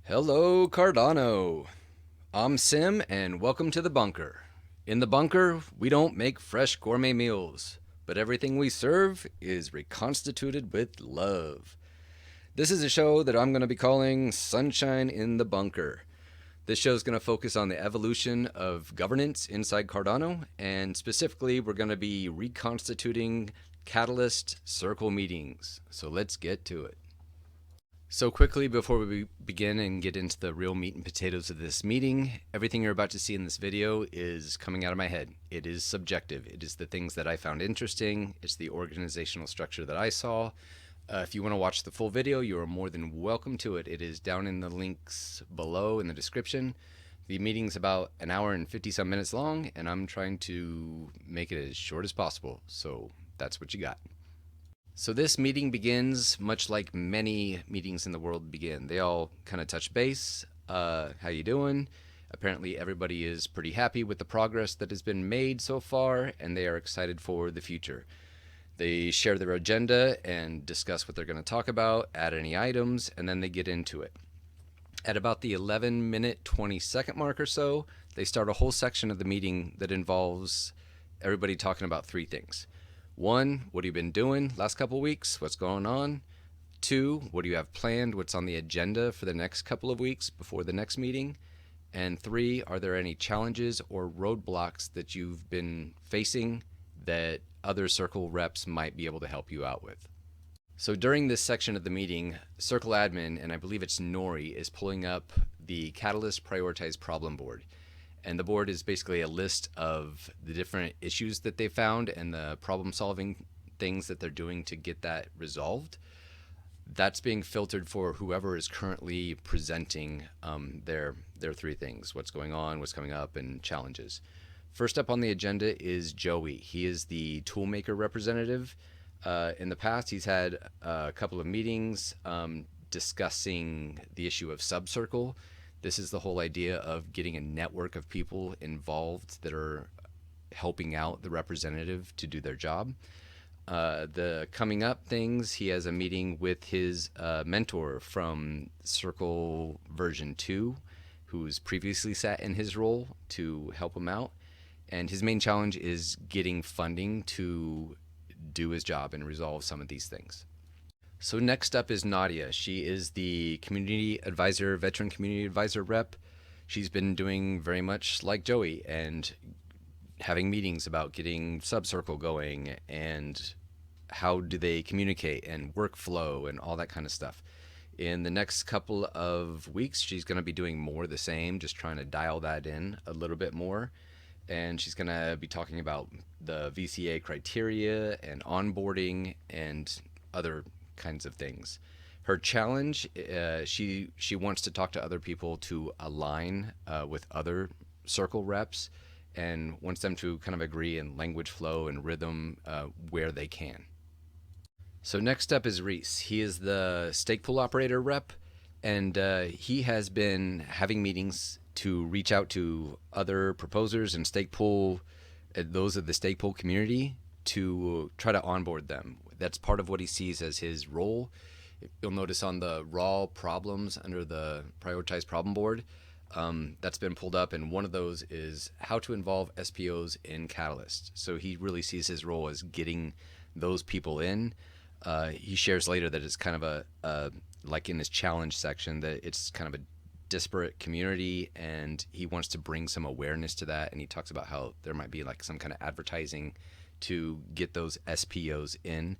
Hello, Cardano. I'm Sim, and welcome to the bunker. In the bunker, we don't make fresh gourmet meals, but everything we serve is reconstituted with love. This is a show that I'm going to be calling Sunshine in the Bunker. This show is going to focus on the evolution of governance inside Cardano, and specifically, we're going to be reconstituting Catalyst Circle meetings. So let's get to it. So, quickly before we begin and get into the real meat and potatoes of this meeting, everything you're about to see in this video is coming out of my head. It is subjective. It is the things that I found interesting. It's the organizational structure that I saw. If you want to watch the full video, you are more than welcome to it. It is down in the links below in the description. The meeting's about an hour and 50 some minutes long, and I'm trying to make it as short as possible. So, that's what you got. So this meeting begins much like many meetings in the world begin. They all kind of touch base. How you doing? Apparently everybody is pretty happy with the progress that has been made so far, and they are excited for the future. They share their agenda and discuss what they're going to talk about, add any items, and then they get into it. At about the 11-minute, 20-second mark or so, they start a whole section of the meeting that involves everybody talking about three things. One, what have you been doing last couple weeks? What's going on? Two, what do you have planned? What's on the agenda for the next couple of weeks before the next meeting? And three, are there any challenges or roadblocks that you've been facing that other Circle reps might be able to help you out with? So during this section of the meeting, Circle admin, and I believe it's Nori, is pulling up the Catalyst Prioritized Problem Board. And the board is basically a list of the different issues that they found and the problem solving things that they're doing to get that resolved. That's being filtered for whoever is currently presenting their three things: what's going on, what's coming up, and challenges. First up on the agenda is Joey. He is the toolmaker representative. In the past, he's had a couple of meetings discussing the issue of subcircle. This is the whole idea of getting a network of people involved that are helping out the representative to do their job. The coming up things, he has a meeting with his mentor from Circle version 2, who's previously sat in his role to help him out. And his main challenge is getting funding to do his job and resolve some of these things. So next up is Nadia. She is the community advisor, veteran community advisor rep. She's been doing very much like Joey and having meetings about getting subcircle going and how do they communicate and workflow and all that kind of stuff. In the next couple of weeks, she's going to be doing more of the same, just trying to dial that in a little bit more. And she's going to be talking about the VCA criteria and onboarding and other kinds of things. Her challenge, she wants to talk to other people to align with other Circle reps and wants them to kind of agree in language flow and rhythm where they can. So next up is Reese. He is the stake pool operator rep, and he has been having meetings to reach out to other proposers and stake pool, those of the stake pool community, to try to onboard them. That's part of what he sees as his role. You'll notice on the raw problems under the prioritized problem board, that's been pulled up, and one of those is how to involve SPOs in Catalyst. So he really sees his role as getting those people in. He shares later that it's kind of a like in his challenge section, that it's kind of a disparate community and he wants to bring some awareness to that. And he talks about how there might be like some kind of advertising to get those SPOs in.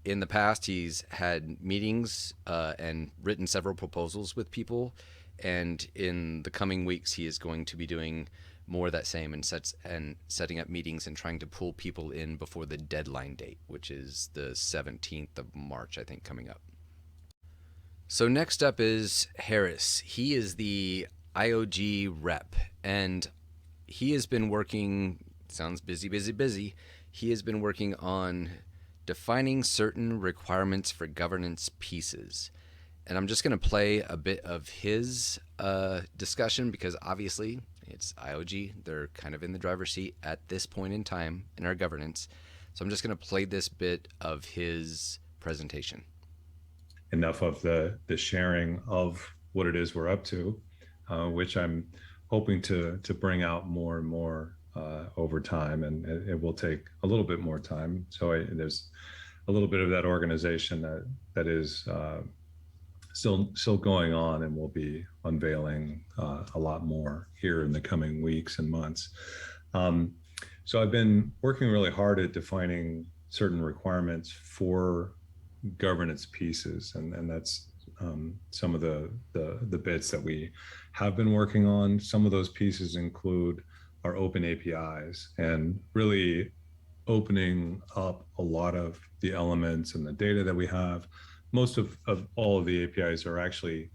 In the past, he's had meetings and written several proposals with people. And in the coming weeks, he is going to be doing more of that same and setting up meetings and trying to pull people in before the deadline date, which is the 17th of March, I think, coming up. So next up is Harris. He is the IOG rep, and he has been working, sounds busy. He has been working on defining certain requirements for governance pieces. And I'm just going to play a bit of his discussion because obviously it's IOG. They're kind of in the driver's seat at this point in time in our governance. So I'm just going to play this bit of his presentation. Enough of the sharing of what it is we're up to, which I'm hoping to bring out more and more over time, and it will take a little bit more time. So there's a little bit of that organization that is still going on, and we'll be unveiling a lot more here in the coming weeks and months. Um, so I've been working really hard at defining certain requirements for governance pieces, and that's some of the bits that we have been working on. Some of those pieces include our open APIs and really opening up a lot of the elements and the data that we have. Most of all of the APIs are actually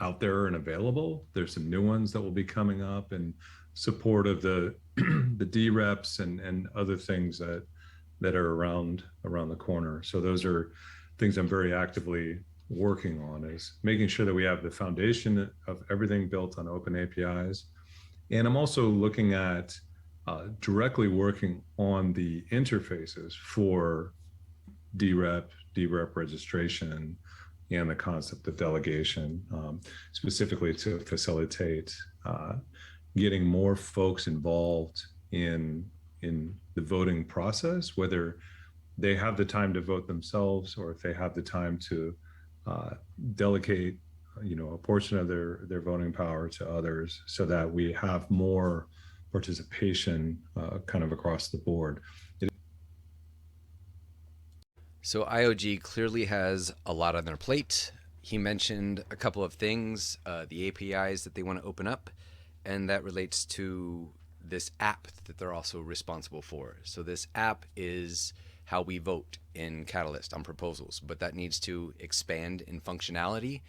out there and available. There's some new ones that will be coming up in support of the the DREPs and other things that are around the corner. So those are things I'm very actively working on, is making sure that we have the foundation of everything built on open APIs. And I'm also looking at directly working on the interfaces for DREP registration, and the concept of delegation, specifically to facilitate getting more folks involved in the voting process, whether they have the time to vote themselves or if they have the time to uh, delegate, a portion of their voting power to others, so that we have more participation kind of across the board. So IOG clearly has a lot on their plate. He mentioned a couple of things, the APIs that they want to open up, and that relates to this app that they're also responsible for. So this app is how we vote in Catalyst on proposals, but that needs to expand in functionality.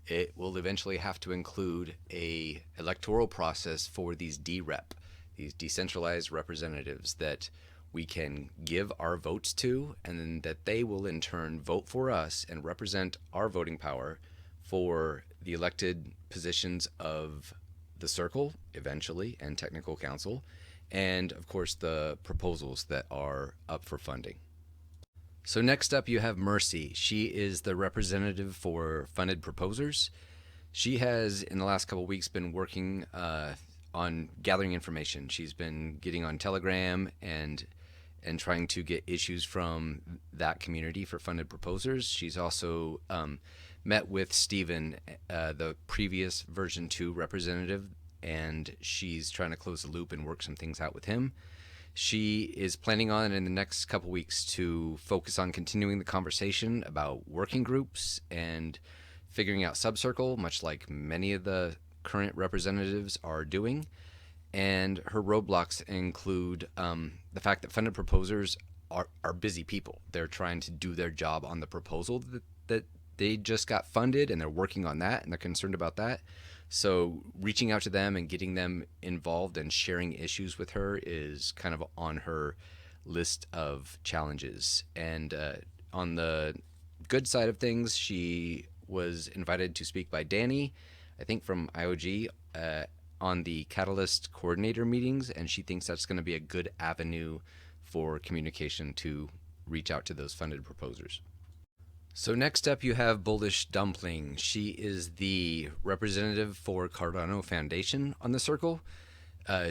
It will eventually have to include a electoral process for these DREP, these decentralized representatives that we can give our votes to, and then that they will in turn vote for us and represent our voting power for the elected positions of the circle eventually and technical council, and of course the proposals that are up for funding. So next up you have Mercy. She is the representative for funded proposers. She has in the last couple of weeks been working on gathering information. She's been getting on Telegram and trying to get issues from that community for funded proposers. She's also met with Stephen, the previous version 2 representative, and she's trying to close the loop and work some things out with him. She is planning on in the next couple weeks to focus on continuing the conversation about working groups and figuring out subcircle, much like many of the current representatives are doing. And her roadblocks include the fact that funded proposers are busy people. They're trying to do their job on the proposal that they just got funded, and they're working on that, and they're concerned about that. So reaching out to them and getting them involved and sharing issues with her is kind of on her list of challenges. And on the good side of things, she was invited to speak by Danny, I think from IOG, on the Catalyst coordinator meetings, and she thinks that's going to be a good avenue for communication to reach out to those funded proposers. So next up you have Bullish Dumpling. She is the representative for Cardano Foundation on the circle.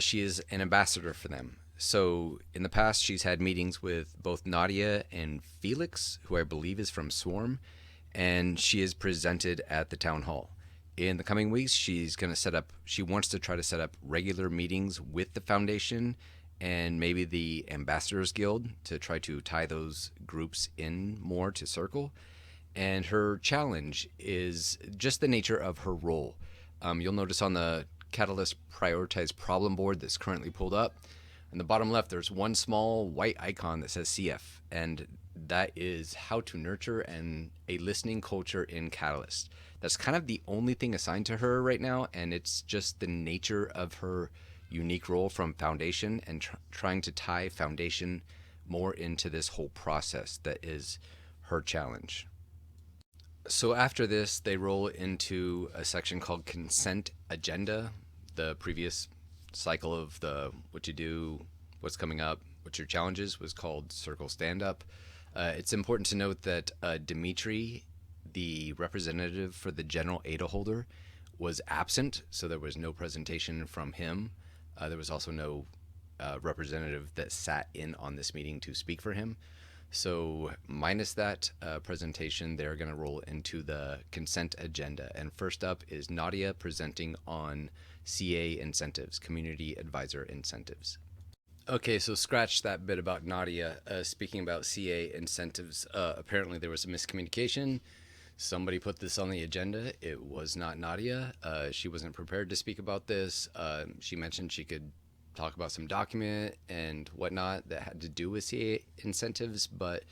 She is an ambassador for them. So in the past she's had meetings with both Nadia and Felix, who I believe is from Swarm, and she is presented at the town hall. In the coming weeks, she wants to try to set up regular meetings with the foundation and maybe the Ambassadors Guild to try to tie those groups in more to Circle. And her challenge is just the nature of her role. You'll notice on the Catalyst prioritized problem board that's currently pulled up, in the bottom left, there's one small white icon that says CF, and that is how to nurture a listening culture in Catalyst. That's kind of the only thing assigned to her right now, and it's just the nature of her unique role from Foundation and trying to tie Foundation more into this whole process that is her challenge. So after this, they roll into a section called Consent Agenda. The previous cycle of the what you do, what's coming up, what's your challenges was called Circle Stand Up. It's important to note that Dimitri, the representative for the general ADA holder, was absent, so there was no presentation from him. There was also no representative that sat in on this meeting to speak for him. So, minus that presentation, they're going to roll into the consent agenda. And first up is Nadia presenting on CA incentives, community advisor incentives. Okay, so scratch that bit about Nadia speaking about CA incentives. Apparently, there was a miscommunication. Somebody put this on the agenda. It was not Nadia. She wasn't prepared to speak about this. She mentioned she could talk about some document and whatnot that had to do with CA incentives, but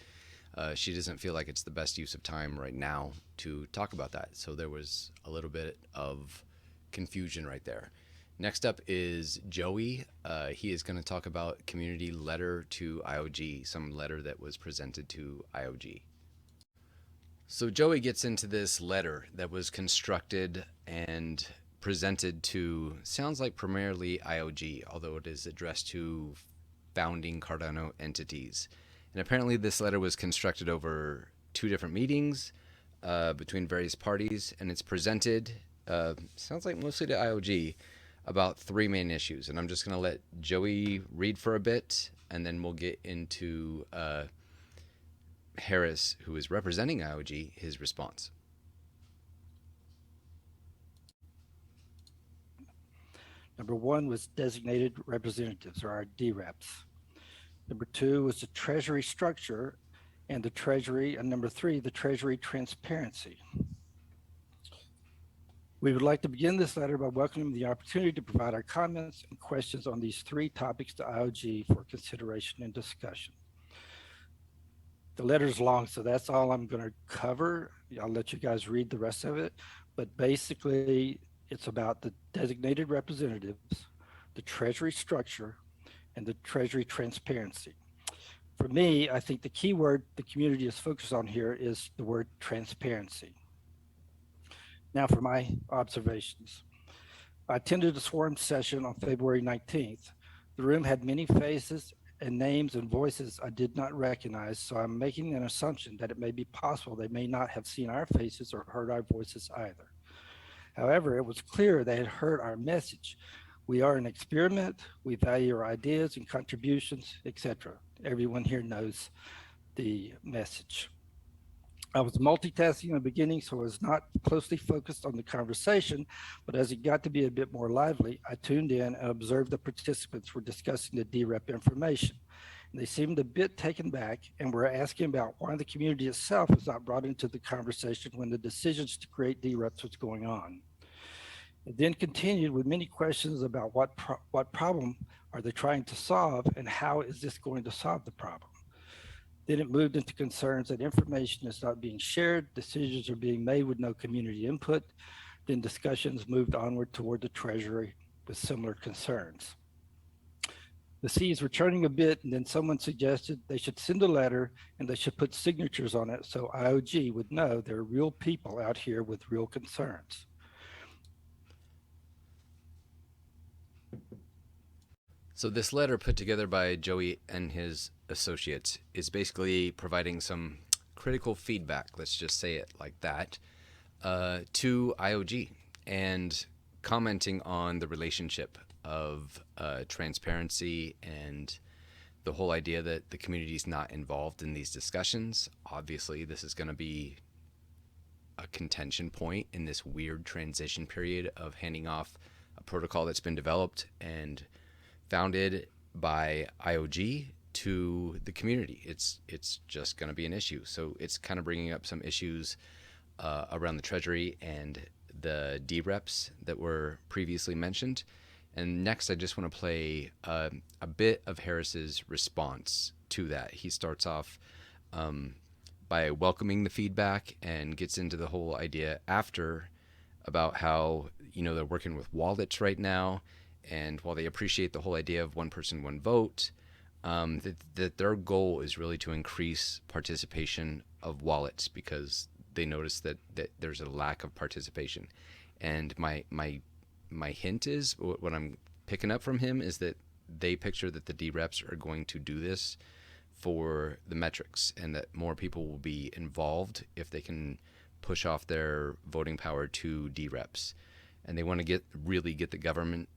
she doesn't feel like it's the best use of time right now to talk about that. So there was a little bit of confusion right there. Next up is Joey. He is going to talk about community letter to IOG, some letter that was presented to IOG. So Joey gets into this letter that was constructed and presented to, sounds like primarily IOG, although it is addressed to founding Cardano entities. And apparently this letter was constructed over 2 different meetings between various parties, and it's presented, sounds like mostly to IOG, about 3 main issues. And I'm just going to let Joey read for a bit, and then we'll get into Harris, who is representing IOG, his response. Number 1 was designated representatives, or our DREPs. Number 2 was the treasury structure and the treasury, and number 3, the treasury transparency. We would like to begin this letter by welcoming the opportunity to provide our comments and questions on these 3 topics to IOG for consideration and discussion. The letter is long, so that's all I'm going to cover. I'll let you guys read the rest of it, but basically it's about the designated representatives, the treasury structure, and the treasury transparency. For me, I think the key word the community is focused on here is the word transparency. Now for my observations. I attended a swarm session on February 19th. The room had many faces and names and voices I did not recognize, so I'm making an assumption that it may be possible they may not have seen our faces or heard our voices either. However, it was clear they had heard our message. We are an experiment, we value your ideas and contributions, etc. Everyone here knows the message. I was multitasking in the beginning, so I was not closely focused on the conversation, but as it got to be a bit more lively, I tuned in and observed the participants were discussing the DREP information. And they seemed a bit taken back and were asking about why the community itself was not brought into the conversation when the decisions to create DREPs was going on. It then continued with many questions about what problem are they trying to solve and how is this going to solve the problem. Then it moved into concerns that information is not being shared, decisions are being made with no community input. Then discussions moved onward toward the Treasury with similar concerns. The seas were churning a bit, and then someone suggested they should send a letter and they should put signatures on it so IOG would know there are real people out here with real concerns. So this letter put together by Joey and his associates is basically providing some critical feedback, let's just say it like that, to IOG and commenting on the relationship of transparency and the whole idea that the community is not involved in these discussions. Obviously, this is going to be a contention point in this weird transition period of handing off a protocol that's been developed and founded by IOG to the community. It's just going to be an issue. So it's kind of bringing up some issues around the Treasury and the DREPs that were previously mentioned. And next, I just want to play a bit of Harris's response to that. He starts off by welcoming the feedback and gets into the whole idea after about how, they're working with wallets right now. And while they appreciate the whole idea of one person, one vote, that their goal is really to increase participation of wallets because they notice that there's a lack of participation. And my hint is, what I'm picking up from him is that they picture that the DREPs are going to do this for the metrics and that more people will be involved if they can push off their voting power to DREPs. and they want to really get the government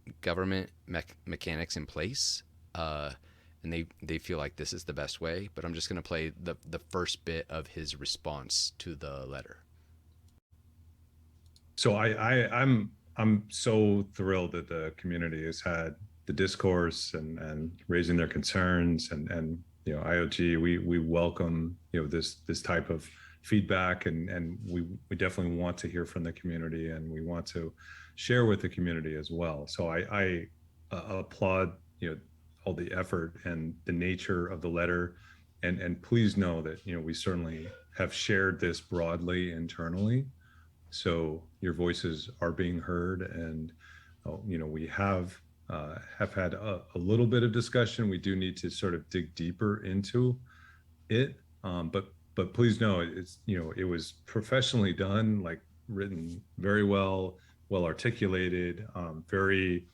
mechanics in place. And they feel like this is the best way. But I'm just going to play the first bit of his response to the letter. So I'm so thrilled that the community has had the discourse and raising their concerns, and IOG, we welcome this type of feedback, and we definitely want to hear from the community, and we want to share with the community as well. So I applaud all the effort and the nature of the letter, and please know that we certainly have shared this broadly internally, so your voices are being heard, and we have had a little bit of discussion. We do need to sort of dig deeper into it, but please know it was professionally done, like written very well articulated, very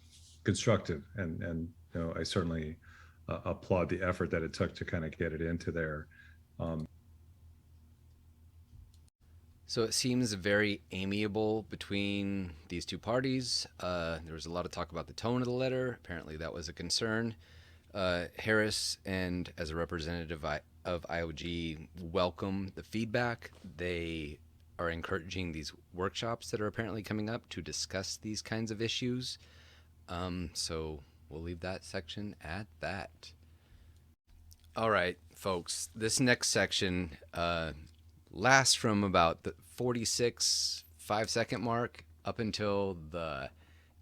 constructive, and I certainly applaud the effort that it took to kind of get it into there. So it seems very amiable between these two parties. There was a lot of talk about the tone of the letter. Apparently that was a concern. Harris, and as a representative of IOG, welcome the feedback. They are encouraging these workshops that are apparently coming up to discuss these kinds of issues. So we'll leave that section at that. All right, folks, this next section lasts from about the 46 5-second mark up until the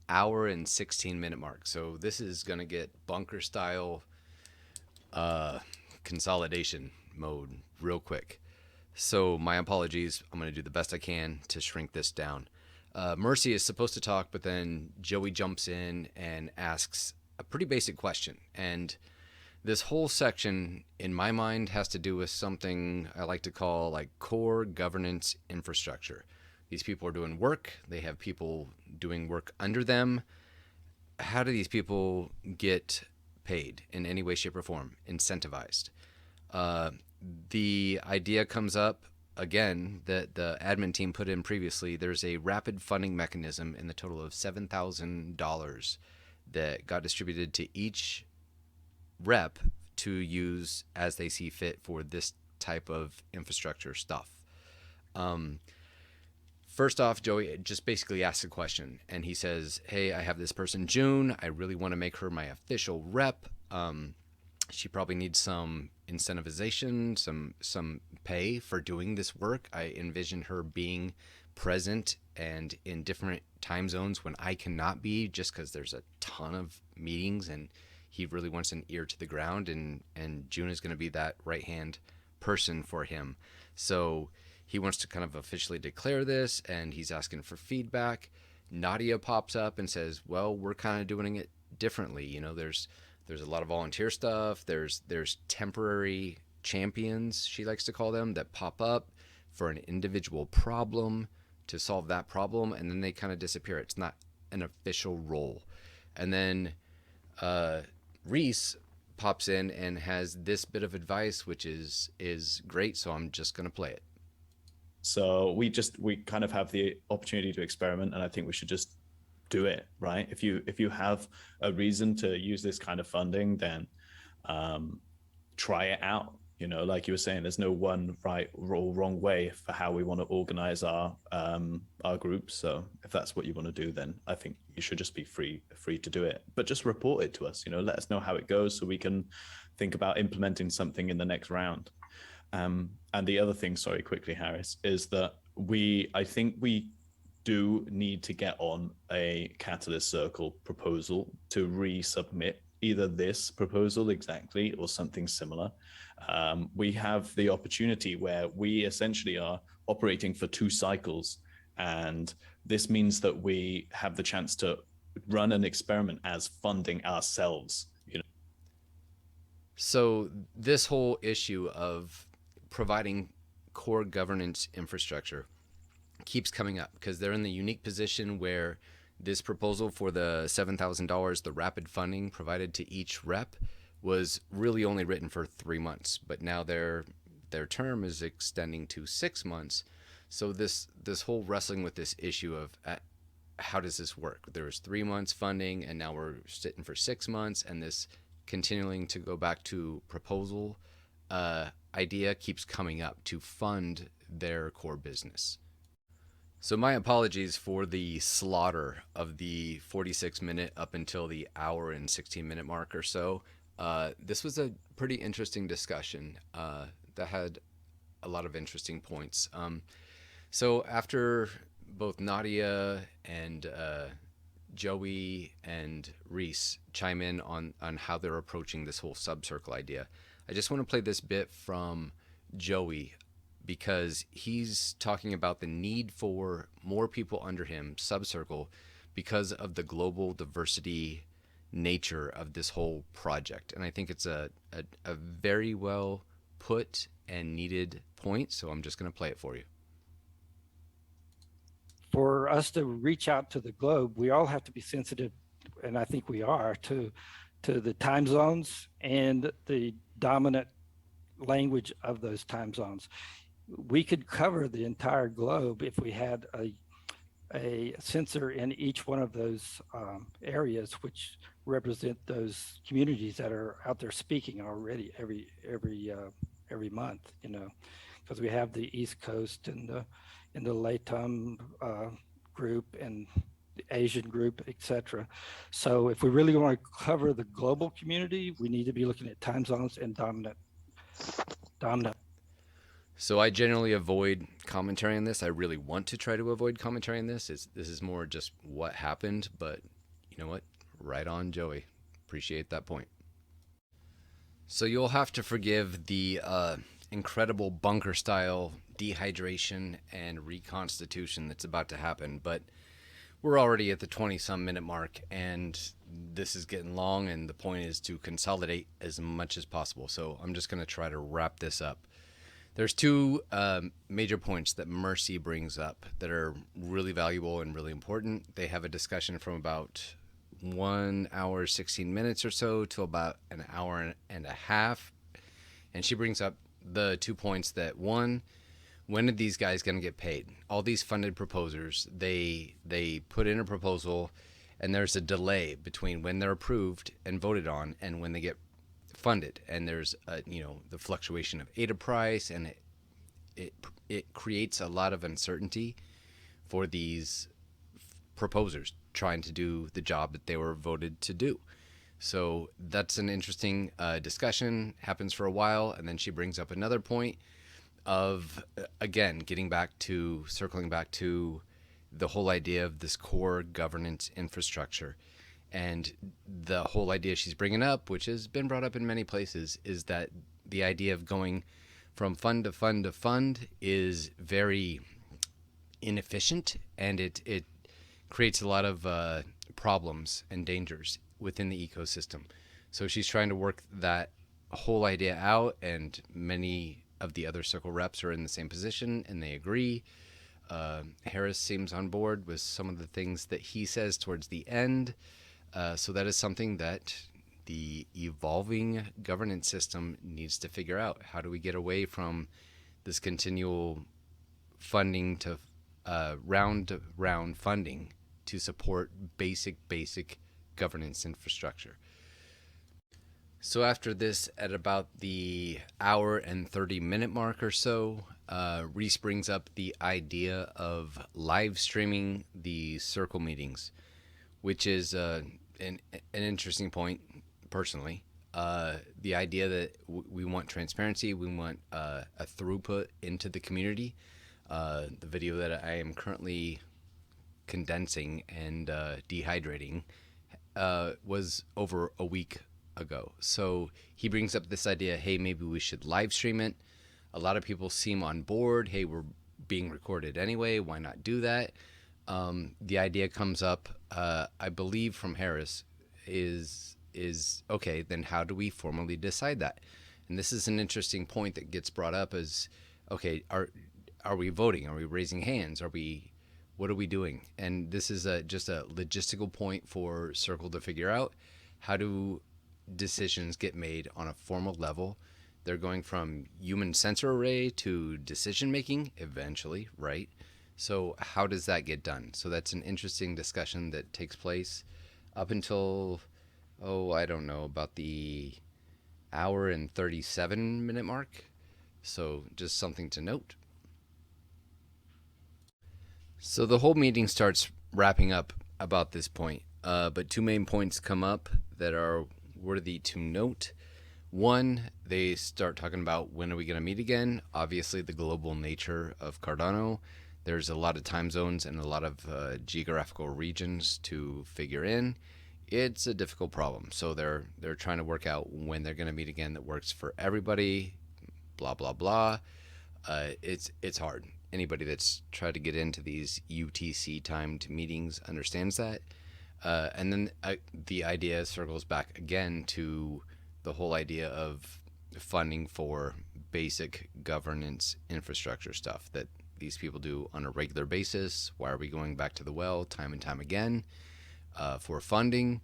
hour and 16-minute mark. So this is going to get bunker style consolidation mode real quick. So my apologies. I'm going to do the best I can to shrink this down. Mercy is supposed to talk, but then Joey jumps in and asks a pretty basic question. And this whole section, in my mind, has to do with something I like to call like core governance infrastructure. These people are doing work. They have people doing work under them. How do these people get paid in any way, shape, or form, incentivized? The idea comes up, again, that the admin team put in previously. There's a rapid funding mechanism in the total of $7,000 that got distributed to each rep to use as they see fit for this type of infrastructure stuff. First off, Joey just basically asks a question, and he says, hey, I have this person, June. I really want to make her my official rep. She probably needs some incentivization, some pay for doing this work. I envision her being present and in different time zones when I cannot be, just because there's a ton of meetings, and he really wants an ear to the ground, and June is going to be that right-hand person for him. So he wants to kind of officially declare this, and he's asking for feedback. Nadia pops up and says, well, we're kind of doing it differently. There's a lot of volunteer stuff. There's temporary champions, she likes to call them, that pop up for an individual problem to solve that problem, and then they kind of disappear. It's not an official role. And then Reese pops in and has this bit of advice, which is great, so I'm just going to play it. So we kind of have the opportunity to experiment, and I think we should just do it, right? If you have a reason to use this kind of funding, then try it out. Like you were saying, there's no one right or wrong way for how we want to organize our groups. So if that's what you want to do, then I think you should just be free to do it. But just report it to us. Let us know how it goes so we can think about implementing something in the next round. And the other thing, sorry, quickly, Harris, is that I think we do need to get on a Catalyst Circle proposal to resubmit either this proposal exactly or something similar. We have the opportunity where we essentially are operating for 2 cycles, and this means that we have the chance to run an experiment as funding ourselves. So this whole issue of providing core governance infrastructure keeps coming up because they're in the unique position where this proposal for the $7,000, the rapid funding provided to each rep, was really only written for 3 months, but now their term is extending to 6 months. So this whole wrestling with this issue of how does this work? There was 3 months funding, and now we're sitting for 6 months, and this continuing to go back to proposal idea keeps coming up to fund their core business. So my apologies for the slaughter of the 46-minute up until the hour and 16-minute mark or so. This was a pretty interesting discussion that had a lot of interesting points. So after both Nadia and Joey and Reese chime in on how they're approaching this whole subcircle idea, I just want to play this bit from Joey because he's talking about the need for more people under him, subcircle, because of the global diversity nature of this whole project. And I think it's a very well put and needed point, so I'm just going to play it for you. For us to reach out to the globe, we all have to be sensitive, and I think we are, to the time zones and the dominant language of those time zones. We could cover the entire globe if we had a sensor in each one of those areas, which represent those communities that are out there speaking already every month, you know, because we have the East Coast and the LATAM group and the Asian group, etc. So if we really want to cover the global community, we need to be looking at time zones and dominant. So I generally avoid commentary on this. I really want to try to avoid commentary on this. This is more just what happened, but you know what? Right on, Joey. Appreciate that point. So you'll have to forgive the incredible bunker style dehydration and reconstitution that's about to happen, but we're already at the 20-some minute mark, and this is getting long, and the point is to consolidate as much as possible. So I'm just going to try to wrap this up. There's two major points that Mercy brings up that are really valuable and really important. They have a discussion from about 1 hour, 16 minutes or so to about an hour and a half. And she brings up the 2 points that, one, when are these guys going to get paid? All these funded proposers, they put in a proposal, and there's a delay between when they're approved and voted on and when they get funded. And there's the fluctuation of ADA price, and it creates a lot of uncertainty for these proposers trying to do the job that they were voted to do. So that's an interesting discussion, happens for a while, and then she brings up another point of, again, circling back to the whole idea of this core governance infrastructure. And the whole idea she's bringing up, which has been brought up in many places, is that the idea of going from fund to fund to fund is very inefficient, and it creates a lot of problems and dangers within the ecosystem. So she's trying to work that whole idea out, and many of the other circle reps are in the same position, and they agree. Harris seems on board with some of the things that he says towards the end. So that is something that the evolving governance system needs to figure out. How do we get away from this continual funding to round funding to support basic governance infrastructure? So after this, at about the hour and 30-minute mark or so, Reese brings up the idea of live streaming the circle meetings, which is an interesting point, personally. The idea that we want transparency, we want a throughput into the community. The video that I am currently condensing and dehydrating was over a week ago. So he brings up this idea, hey, maybe we should live stream it. A lot of people seem on board. Hey, we're being recorded anyway. Why not do that? The idea comes up, I believe, from Harris is okay, then how do we formally decide that? And this is an interesting point that gets brought up as, okay, are we voting? Are we raising hands? What are we doing? And this is just a logistical point for Circle to figure out. How do decisions get made on a formal level? They're going from human sensor array to decision making eventually, right? So how does that get done? So that's an interesting discussion that takes place up until, oh, I don't know, about the hour and 37-minute mark. So just something to note. So the whole meeting starts wrapping up about this point, but two main points come up that are worthy to note. One, they start talking about when are we going to meet again. Obviously, the global nature of Cardano. There's a lot of time zones and a lot of geographical regions to figure in. It's a difficult problem. So they're trying to work out when they're going to meet again that works for everybody. Blah blah blah. It's hard. Anybody that's tried to get into these UTC timed meetings understands that. And then the idea circles back again to the whole idea of funding for basic governance infrastructure stuff that these people do on a regular basis. Why are we going back to the well time and time again for funding?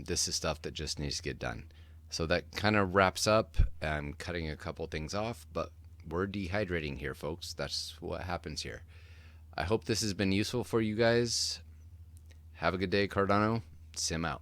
This is stuff that just needs to get done. So that kind of wraps up. I'm cutting a couple things off, but we're dehydrating here, folks. That's what happens here. I hope this has been useful for you guys. Have a good day, Cardano. Sim out.